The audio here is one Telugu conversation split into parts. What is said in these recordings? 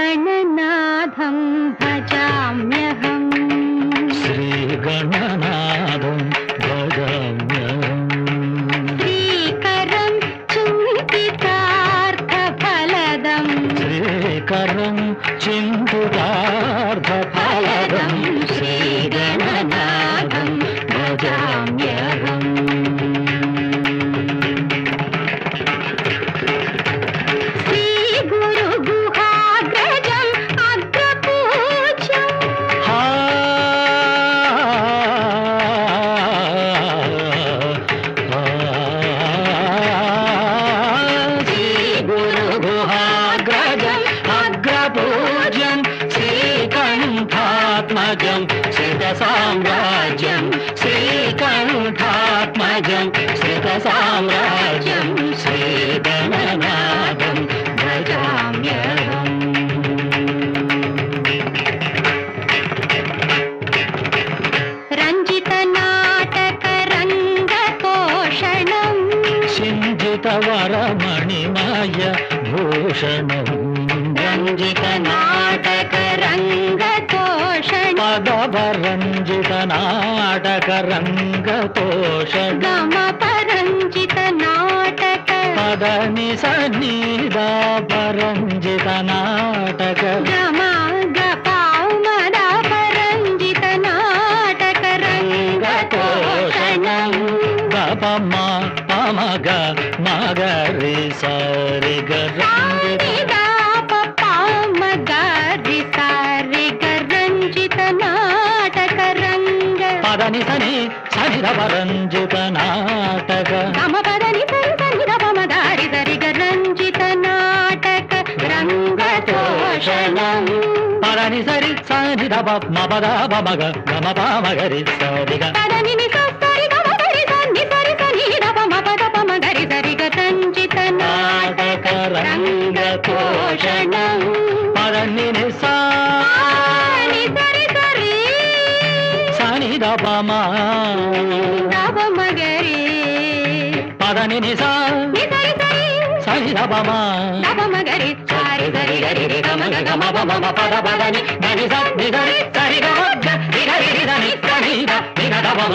श्रीगणनाथं भजाम्यहम् श्रीगणनाथं भजाम्यहम् श्रीकरं चिन्तितार्थफलदम् श्रीकरं चिन्तितार्थफलदम् श्रीगणनाथं भजाम्यहम् श्रीकण्ठात्मजं श्रीकण्ठात्मजं श्रीतसाम्राज्यं श्रीगणनाथं भजाम्यहम् रञ्जितनाटकरङ्गतोषणं सिञ्जितवरमणिमय भूषणम् रञ्जितनाटकरङ्गतोषणं पदवरञ्जितनाटकरङ्गतोषणं गमपरञ्जितनाटक पदनि सन्निधा परञ्जितनाटक गमपरञ्जितनाटकरङ्गतोषणं गपम पमग मगरि सरि పదని సని సని రంజిత నాటక గమ పదని సరి సని రమదారి సరిగ రంజిత నాటక రంగతోషణం పదని సరి సని మపద మగ గమ పమగరి సరిగ పదని ని సరి గమ గరి సని సరి సని మపద పమగరి సరిగ రంజిత నాటక రంగతోషణం పదని ని సని సరి సరి సని దపమ దపమగరి పదని ని సరి సరి సని దపమ దపమగరి సరి సరి గరి గమ గమ పమ పద పదని దని సరి సరి సరి గమ గరి దని సరి దపమ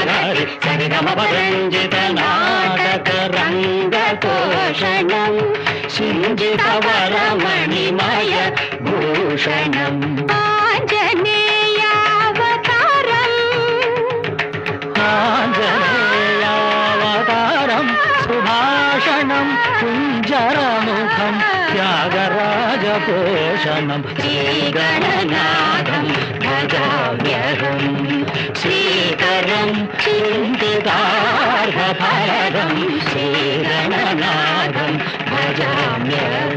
గరి సరి గమ పరంజిత నాటక రంగతోషణం సింజితవరమణిమయ భూషణం ఆంజనేయావతారం ఆంజనేయావతారం సుభాషణం కుంజరముఖం త్యాగరాజపోషణం శ్రీగణనాథం భజామ్యహం శ్రీకరం చింతితార్థఫలదం శ్రీగణనాథం భజామ్యహం